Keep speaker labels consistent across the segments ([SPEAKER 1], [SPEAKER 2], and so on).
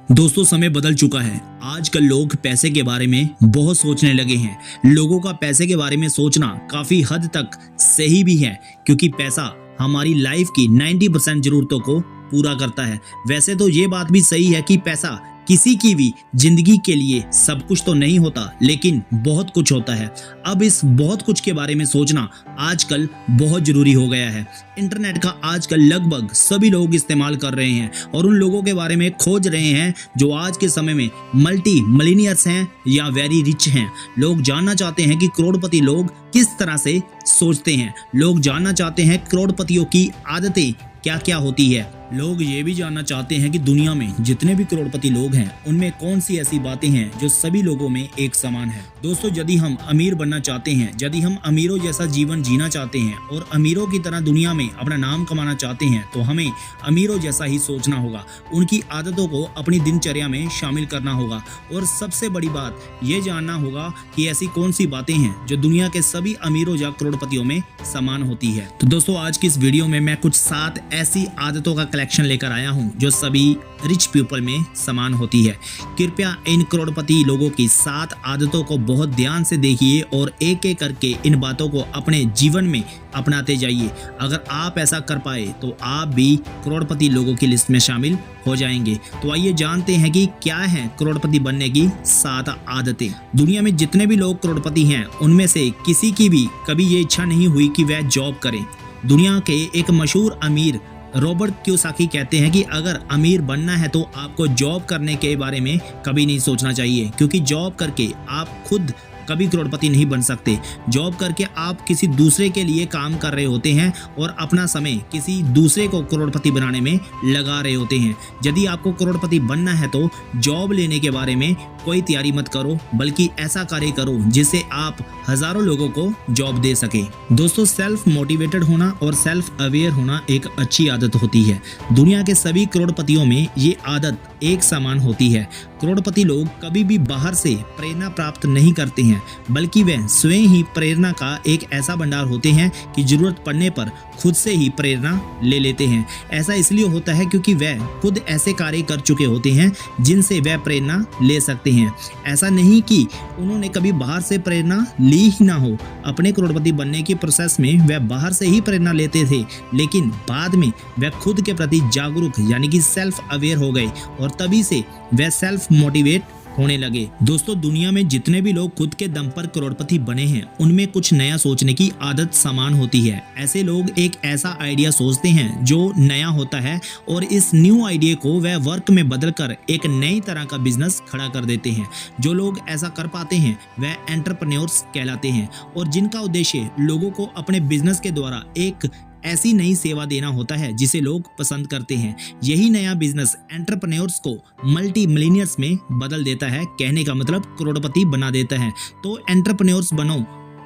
[SPEAKER 1] दोस्तों समय बदल चुका है। आजकल लोग पैसे के बारे में बहुत सोचने लगे हैं। लोगों का पैसे के बारे में सोचना काफी हद तक सही भी है, क्योंकि पैसा हमारी लाइफ की 90% जरूरतों को पूरा करता है। वैसे तो ये बात भी सही है कि पैसा किसी की भी जिंदगी के लिए सब कुछ तो नहीं होता, लेकिन बहुत कुछ होता है। अब इस बहुत कुछ के बारे में सोचना आजकल बहुत जरूरी हो गया है। इंटरनेट का आजकल लगभग सभी लोग इस्तेमाल कर रहे हैं और उन लोगों के बारे में खोज रहे हैं जो आज के समय में मल्टी मिलियनियर्स हैं या वेरी रिच हैं। लोग जानना चाहते हैं कि करोड़पति लोग किस तरह से सोचते हैं। लोग जानना चाहते हैं करोड़पतियों की आदतें क्या क्या होती है। लोग ये भी जानना चाहते हैं कि दुनिया में जितने भी करोड़पति लोग हैं उनमें कौन सी ऐसी बातें हैं जो सभी लोगों में एक समान है। दोस्तों, यदि हम अमीर बनना चाहते हैं, यदि हम अमीरों जैसा जीवन जीना चाहते हैं और अमीरों की तरह दुनिया में अपना नाम कमाना चाहते हैं, तो हमें अमीरों जैसा ही सोचना होगा। उनकी आदतों को अपनी दिनचर्या में शामिल करना होगा और सबसे बड़ी बात ये जानना होगा कि ऐसी कौन सी बातें हैं जो दुनिया के सभी अमीरों या करोड़पतियों में समान होती है। तो दोस्तों, आज की इस वीडियो में मैं कुछ 7 ऐसी आदतों का कलेक्शन लेकर आया हूं जो सभी रिच पीपल में समान होती है। कृपया इन करोड़पति लोगों की 7 आदतों को बहुत ध्यान से देखिए और एक एक करके इन बातों को अपने जीवन में अपनाते जाइए। अगर आप ऐसा कर पाए तो आप भी करोड़पति लोगों की लिस्ट में शामिल हो जाएंगे। तो आइए जानते हैं कि क्या है करोड़पति बनने की 7 आदतें। दुनिया में जितने भी लोग करोड़पति हैं उनमें से किसी की भी कभी ये इच्छा नहीं हुई कि वह जॉब करे। दुनिया के एक मशहूर अमीर रॉबर्ट कियोसाकी कहते हैं कि अगर अमीर बनना है तो आपको जॉब करने के बारे में कभी नहीं सोचना चाहिए, क्योंकि जॉब करके आप खुद कभी करोड़पति नहीं बन सकते। जॉब करके आप किसी दूसरे के लिए काम कर रहे होते हैं और अपना समय किसी दूसरे को करोड़पति बनाने में लगा रहे होते हैं। यदि आपको करोड़पति बनना है तो जॉब लेने के बारे में कोई तैयारी मत करो, बल्कि ऐसा कार्य करो जिससे आप हजारों लोगों को जॉब दे सके। दोस्तों, सेल्फ मोटिवेटेड होना और सेल्फ अवेयर होना एक अच्छी आदत होती है। दुनिया के सभी करोड़पतियों में ये आदत एक समान होती है। करोड़पति लोग कभी भी बाहर से प्रेरणा प्राप्त नहीं करते हैं, बल्कि वे स्वयं ही प्रेरणा का एक ऐसा भंडार होते हैं कि जरूरत पड़ने पर खुद से ही प्रेरणा ले लेते हैं। ऐसा इसलिए होता है क्योंकि वे खुद ऐसे कार्य कर चुके होते हैं जिनसे वे प्रेरणा ले सकते हैं। ऐसा नहीं कि उन्होंने कभी बाहर से प्रेरणा ली ही ना हो। अपने करोड़पति बनने के प्रोसेस में वे बाहर से ही प्रेरणा लेते थे, लेकिन बाद में वे खुद के प्रति जागरूक यानी कि सेल्फ अवेयर हो गए और तभी से वे सेल्फ मोटिवेट होने लगे। दोस्तों, दुनिया में जितने भी लोग खुद के दम पर करोड़पति बने हैं उनमें कुछ नया सोचने की आदत समान होती है। ऐसे लोग एक ऐसा आइडिया सोचते हैं जो नया होता है और इस न्यू आइडिया को वह वर्क में बदलकर एक नई तरह का बिजनेस खड़ा कर देते हैं। जो लोग ऐसा कर पाते हैं वह एंटरप्रेन्योर्स कहलाते हैं और जिनका उद्देश्य लोगों को अपने बिजनेस के द्वारा एक ऐसी नई सेवा देना होता है जिसे लोग पसंद करते हैं। यही नया बिजनेस एंटरप्रेन्योर्स को मल्टी मिलियनियर्स में बदल देता है। कहने का मतलब करोड़पति बना देता है। तो एंटरप्रेन्योर्स बनो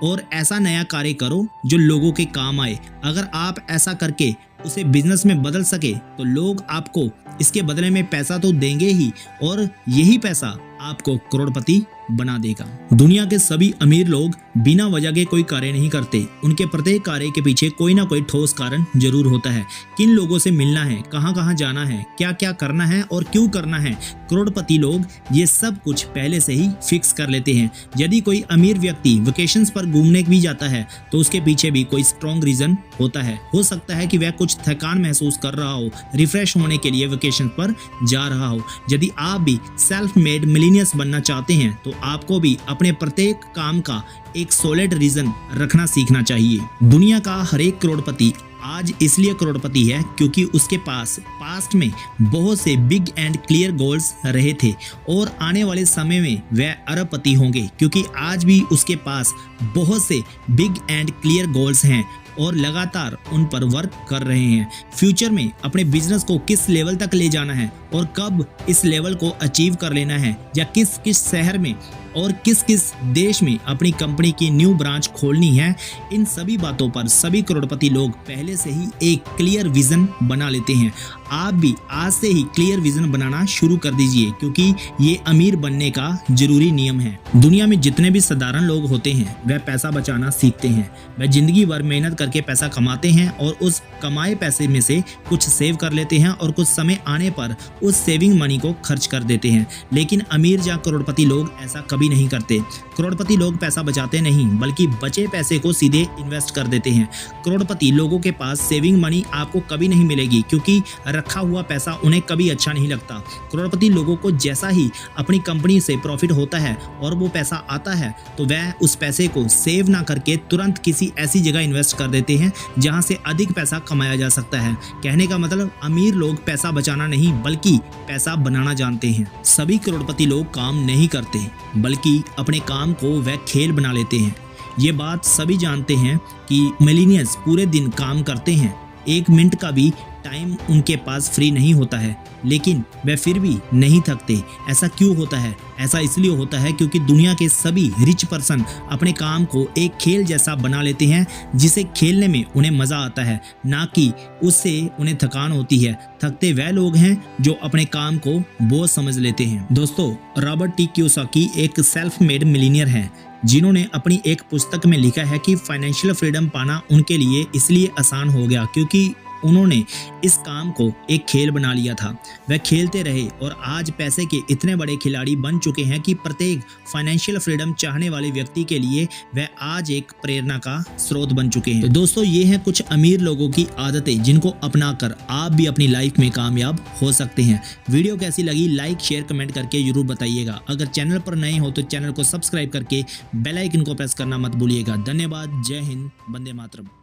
[SPEAKER 1] और ऐसा नया कार्य करो जो लोगों के काम आए। अगर आप ऐसा करके उसे बिजनेस में बदल सके तो लोग आपको इसके बदले में पैसा तो देंगे ही, और यही पैसा आपको करोड़पति बना देगा। दुनिया के सभी अमीर लोग बिना वजह के कोई कार्य नहीं करते। उनके प्रत्येक कार्य के पीछे कोई ना कोई ठोस कारण जरूर होता है। किन लोगों से मिलना है, कहां कहां जाना है, क्या क्या करना है और क्यों करना है, करोड़पति लोग ये सब कुछ पहले से ही फिक्स कर लेते हैं। यदि कोई अमीर व्यक्ति वेकेशंस पर घूमने भी जाता है तो उसके पीछे भी कोई स्ट्रॉन्ग रीजन होता है। हो सकता है कि वह कुछ थकान महसूस कर रहा हो, रिफ्रेश होने के लिए वेकेशन पर जा रहा हो। यदि आप भी सेल्फ मेड मिलियनियर्स बनना चाहते हैं तो आपको भी अपने प्रत्येक काम का एक सॉलिड रीजन रखना सीखना चाहिए। दुनिया का हर एक करोड़पति आज इसलिए करोड़पति है क्योंकि उसके पास पास्ट में बहुत से बिग एंड क्लियर गोल्स रहे थे और आने वाले समय में वह अरबपति होंगे, क्योंकि आज भी उसके पास बहुत से बिग एंड क्लियर गोल्स हैं और लगातार उन पर वर्क कर रहे हैं। फ्यूचर में अपने बिजनेस को किस लेवल तक ले जाना है और कब इस लेवल को अचीव कर लेना है, या किस किस शहर में और किस किस देश में अपनी कंपनी की न्यू ब्रांच खोलनी है, इन सभी बातों पर सभी करोड़पति लोग पहले से ही एक क्लियर विजन बना लेते हैं। आप भी आज से ही क्लियर विजन बनाना शुरू कर दीजिए, क्योंकि ये अमीर बनने का जरूरी नियम है। दुनिया में जितने भी साधारण लोग होते हैं वह पैसा बचाना सीखते हैं। वह जिंदगी भर मेहनत करके पैसा कमाते हैं और उस कमाए पैसे में से कुछ सेव कर लेते हैं और कुछ समय आने पर उस सेविंग मनी को खर्च कर देते हैं। लेकिन अमीर या करोड़पति लोग ऐसा कभी नहीं करते। करोड़पति लोग पैसा बचाते नहीं, बल्कि बचे पैसे को सीधे इन्वेस्ट कर देते हैं। करोड़पति लोगों के पास सेविंग मनी आपको कभी नहीं मिलेगी, क्योंकि रखा हुआ पैसा उन्हें कभी अच्छा नहीं लगता। करोड़पति लोगों को जैसा ही अपनी कंपनी से प्रॉफिट होता है और वो पैसा आता है तो वह उस पैसे को सेव ना करके तुरंत किसी ऐसी जगह इन्वेस्ट कर देते हैं जहां से अधिक पैसा कमाया जा सकता है। कहने का मतलब अमीर लोग पैसा बचाना नहीं बल्कि पैसा बनाना जानते हैं। सभी करोड़पति लोग काम नहीं करते, बल्कि अपने काम को वह खेल बना लेते हैं। ये बात सभी जानते हैं कि मिलीनियर्स पूरे दिन काम करते हैं, 1 मिनट का भी टाइम उनके पास फ्री नहीं होता है, लेकिन वे फिर भी नहीं थकते। ऐसा क्यों होता है? ऐसा इसलिए होता है क्योंकि दुनिया के सभी रिच पर्सन अपने काम को एक खेल जैसा बना लेते हैं, जिसे खेलने में उन्हें मजा आता है, ना कि उससे उन्हें थकान होती है। थकते वह लोग हैं जो अपने काम को बोझ समझ लेते हैं। दोस्तों, रॉबर्ट टी कियोसाकी एक सेल्फ मेड मिलीनियर है, जिन्होंने अपनी एक पुस्तक में लिखा है कि फाइनेंशियल फ्रीडम पाना उनके लिए इसलिए आसान हो गया क्योंकि उन्होंने इस काम को एक खेल बना लिया था। वह खेलते रहे और आज पैसे के इतने बड़े खिलाड़ी बन चुके हैं कि प्रत्येक फाइनेंशियल फ्रीडम चाहने वाले व्यक्ति के लिए वह आज एक प्रेरणा का स्रोत बन चुके हैं। तो दोस्तों, ये हैं कुछ अमीर लोगों की आदतें जिनको अपनाकर आप भी अपनी लाइफ में कामयाब हो सकते हैं। वीडियो कैसी लगी लाइक शेयर कमेंट करके जरूर बताइएगा। अगर चैनल पर नए हो तो चैनल को सब्सक्राइब करके बेल आइकन को प्रेस करना मत भूलिएगा। धन्यवाद। जय हिंद। वंदे मातरम।